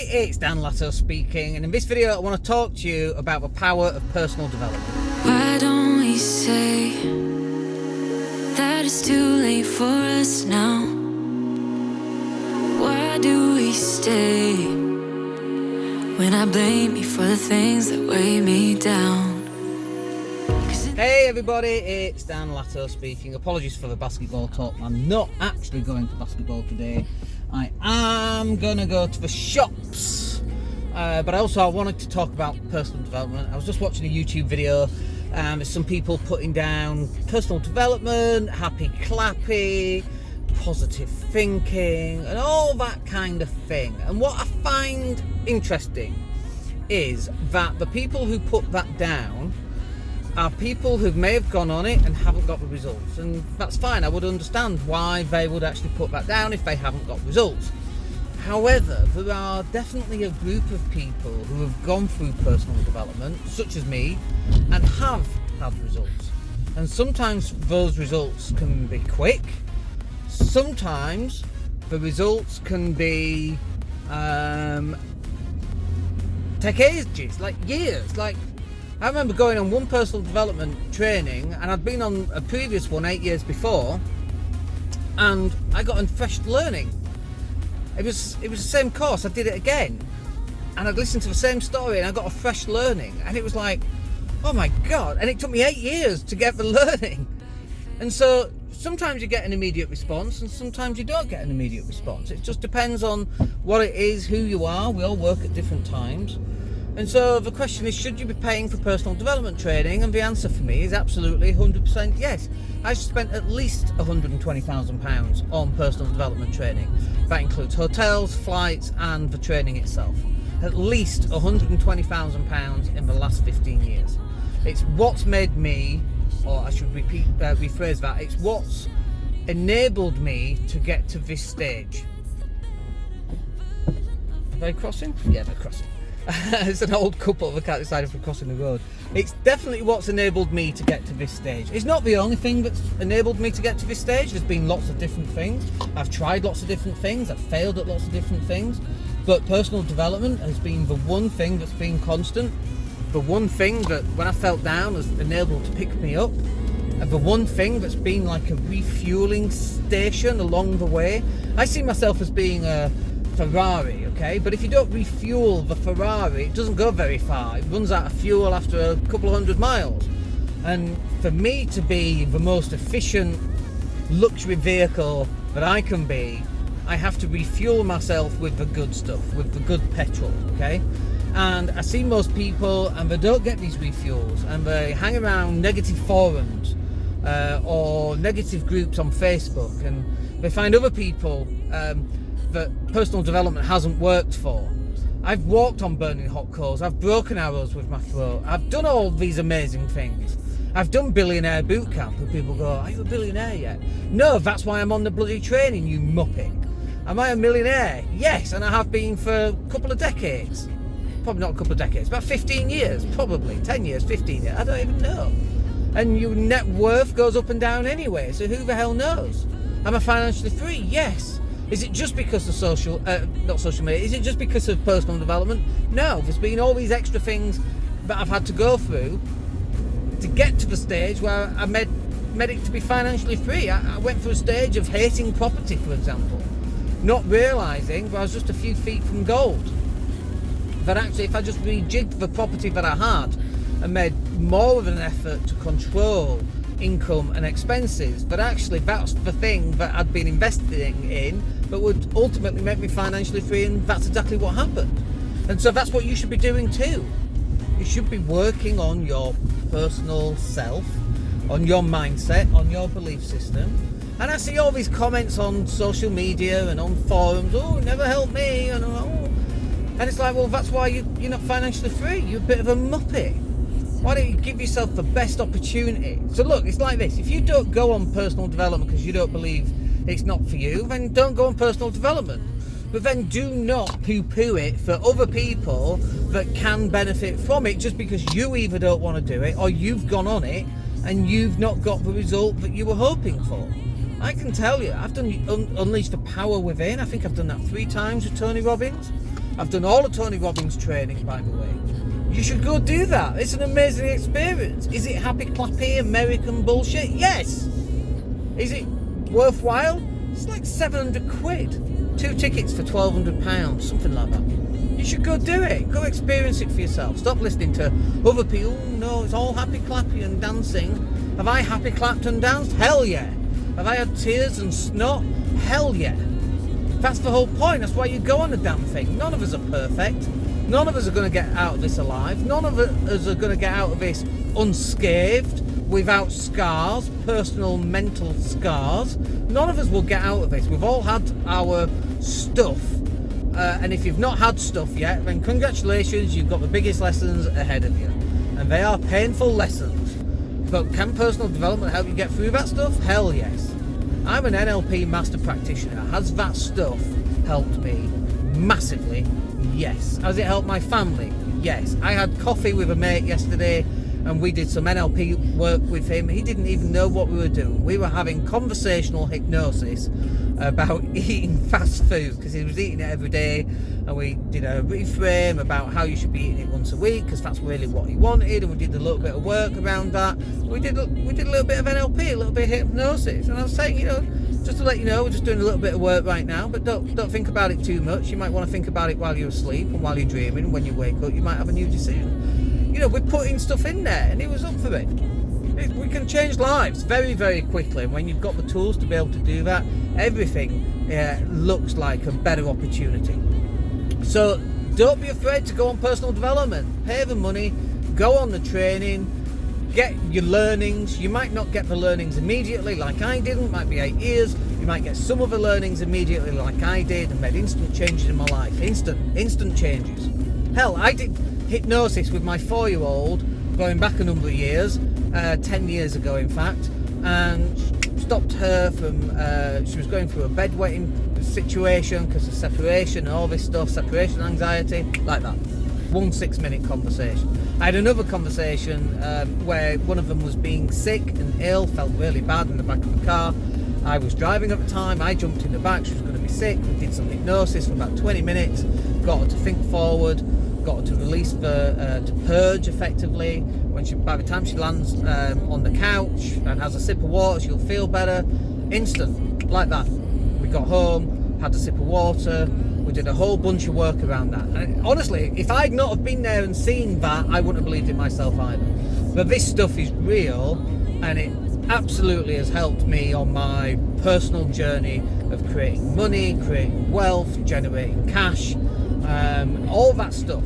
it's Dan Latto speaking, and in this video I want to talk to you about the power of personal development. Why don't we say that it's too late for us now? Why do we stay when I blame you for the things that weigh me down? Hey everybody, it's Dan Latto speaking. Apologies for the basketball talk. I'm not actually going to basketball today. I am going to go to the shops. But I wanted to talk about personal development. I was just watching a YouTube video. There's some people putting down personal development, happy clappy, positive thinking, and all that kind of thing. And what I find interesting is that the people who put that down are people who may have gone on it and haven't got the results, and that's fine. I would understand why they would actually put that down if they haven't got results. However, there are definitely a group of people who have gone through personal development, such as me, and have had results. And sometimes those results can be quick. Sometimes the results can be take ages, like years. Like, I remember going on one personal development training, and I'd been on a previous one 8 years before, and I got a fresh learning. It was the same course. I did it again, and I'd listened to the same story, and I got a fresh learning, and it was like, oh my god! And it took me 8 years to get the learning. And so sometimes you get an immediate response, and sometimes you don't get an immediate response. It just depends on what it is, who you are. We all work at different times. And so the question is, should you be paying for personal development training? And the answer for me is absolutely 100% yes. I spent at least £120,000 on personal development training. That includes hotels, flights, and the training itself. At least £120,000 in the last 15 years. It's what's made me, or I should rephrase that, it's what's enabled me to get to this stage. Are they crossing? Yeah, they're crossing. It's an old couple that can't decide if we're crossing the road. It's definitely what's enabled me to get to this stage. It's not the only thing that's enabled me to get to this stage. There's been lots of different things. I've tried lots of different things. I've failed at lots of different things. But personal development has been the one thing that's been constant. The one thing that when I felt down has been able to pick me up. And the one thing that's been like a refueling station along the way. I see myself as being a Ferrari, okay? But if you don't refuel the Ferrari, it doesn't go very far. It runs out of fuel after a couple of 100 miles. And for me to be the most efficient luxury vehicle that I can be, I have to refuel myself with the good stuff, with the good petrol, okay? And I see most people, and they don't get these refuels, and they hang around negative forums or negative groups on Facebook, and they find other people that personal development hasn't worked for. I've walked on burning hot coals. I've broken arrows with my throat. I've done all these amazing things. I've done billionaire boot camp, and people go, are you a billionaire yet? No, that's why I'm on the bloody training, you muppet. Am I a millionaire? Yes, and I have been for a couple of decades. Probably not a couple of decades, about 15 years, probably 10 years, 15 years, I don't even know. And your net worth goes up and down anyway, so who the hell knows? Am I financially free? Yes. Is it just because of not social media, is it just because of personal development? No, there's been all these extra things that I've had to go through to get to the stage where I made it to be financially free. I went through a stage of hating property, for example, not realising that I was just a few feet from gold. That actually, if I just rejigged the property that I had and made more of an effort to control income and expenses, but actually that's the thing that I'd been investing in that would ultimately make me financially free, and that's exactly what happened. And so that's what you should be doing too. You should be working on your personal self, on your mindset, on your belief system. And I see all these comments on social media and on forums, oh, it never helped me, and it's like, well, that's why you're not financially free. You're a bit of a muppet. Why don't you give yourself the best opportunity? So look, it's like this. If you don't go on personal development because you don't believe it's not for you, then don't go on personal development. But then do not poo-poo it for other people that can benefit from it just because you either don't want to do it or you've gone on it and you've not got the result that you were hoping for. I can tell you, I've done Unleash the Power Within. I think I've done that 3 times with Tony Robbins. I've done all of Tony Robbins training, by the way. You should go do that. It's an amazing experience. Is it happy clappy American bullshit? Yes. Is it worthwhile? It's like 700 quid. 2 tickets for £1,200, something like that. You should go do it. Go experience it for yourself. Stop listening to other people. Oh no, it's all happy clappy and dancing. Have I happy clapped and danced? Hell yeah. Have I had tears and snot? Hell yeah. That's the whole point. That's why you go on a damn thing. None of us are perfect. None of us are going to get out of this alive. None of us are going to get out of this unscathed, without scars, personal, mental scars. None of us will get out of this. We've all had our stuff. And if you've not had stuff yet, then congratulations, you've got the biggest lessons ahead of you. And they are painful lessons. But can personal development help you get through that stuff? Hell yes. I'm an NLP master practitioner. Has that stuff helped me massively? Yes. Has it helped my family? Yes. I had coffee with a mate yesterday and we did some NLP work with him. He didn't even know what we were doing. We were having conversational hypnosis about eating fast food because he was eating it every day, and we did a reframe about how you should be eating it once a week because that's really what he wanted, and we did a little bit of work around that. We did a little bit of NLP, a little bit of hypnosis, and I was saying, just to let you know, we're just doing a little bit of work right now, but don't think about it too much. You might want to think about it while you're asleep and while you're dreaming. When you wake up, you might have a new decision. We're putting stuff in there, and he was up for it. We can change lives very, very quickly. And when you've got the tools to be able to do that, everything looks like a better opportunity. So don't be afraid to go on personal development. Pay the money, go on the training, get your learnings. You might not get the learnings immediately like I didn't. It might be 8 years. You might get some of the learnings immediately like I did and made instant changes in my life. Instant changes. Hell, I did hypnosis with my 4-year-old going back a number of years, 10 years ago in fact, and stopped her from, she was going through a bedwetting situation because of separation and all this stuff, separation anxiety, like that. 1 6-minute conversation. I had another conversation where one of them was being sick and ill, felt really bad in the back of the car. I was driving at the time, I jumped in the back, she was going to be sick, we did some hypnosis for about 20 minutes, got her to think forward, got her to release to purge effectively. By the time she lands on the couch and has a sip of water, she'll feel better. Instant, like that. We got home, had a sip of water, we did a whole bunch of work around that. And honestly, if I'd not have been there and seen that, I wouldn't have believed it myself either. But this stuff is real, and it absolutely has helped me on my personal journey of creating money, creating wealth, generating cash, all that stuff.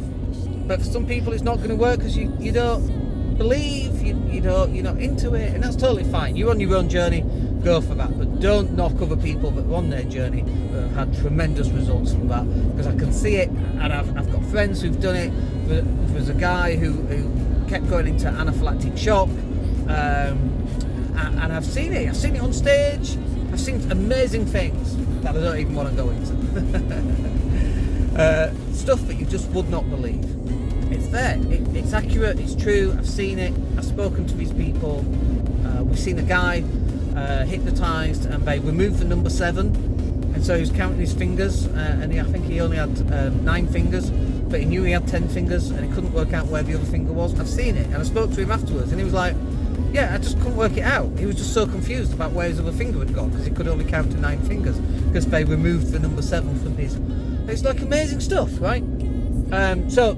But for some people it's not going to work because you don't believe, you're not into it, and that's totally fine. You're on your own journey, go for that, but don't knock other people that are on their journey that have had tremendous results from that, because I can see it, and I've got friends who've done it. There's a guy who kept going into anaphylactic shock, and I've seen it on stage. I've seen amazing things that I don't even want to go into. Stuff that you just would not believe. It's there, it's accurate, it's true. I've seen it, I've spoken to these people. We've seen a guy hypnotised, and they removed the number 7, and so he was counting his fingers, and I think he only had 9 fingers, but he knew he had 10 fingers, and he couldn't work out where the other finger was. I've seen it, and I spoke to him afterwards, and he was like, yeah, I just couldn't work it out. He was just so confused about where his other finger had gone, because he could only count to 9 fingers, because they removed the number 7 from his. It's like amazing stuff, right? So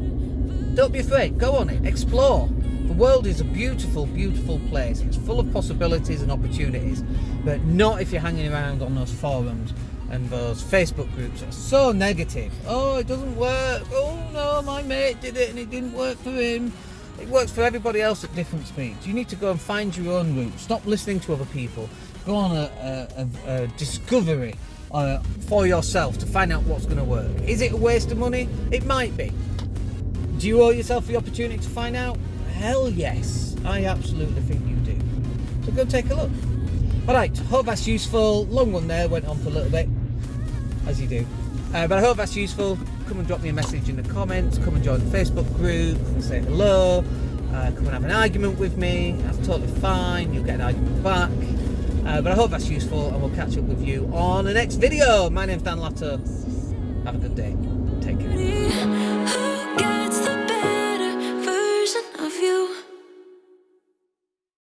don't be afraid, go on it, explore. The world is a beautiful, beautiful place. It's full of possibilities and opportunities, but not if you're hanging around on those forums and those Facebook groups that are so negative. Oh, it doesn't work. Oh no, my mate did it and it didn't work for him. It works for everybody else at different speeds. You need to go and find your own route. Stop listening to other people. Go on a discovery for yourself to find out what's going to work. Is it a waste of money? It might be. Do you owe yourself the opportunity to find out? Hell yes, I absolutely think you do. So go take a look. Alright, hope that's useful. Long one there, went on for a little bit, as you do. But I hope that's useful. Come and drop me a message in the comments. Come and join the Facebook group. Come and say hello. Come and have an argument with me. That's totally fine. You'll get an argument back. But I hope that's useful, and we'll catch up with you on the next video. My name's Dan Latto. Have a good day. Take care.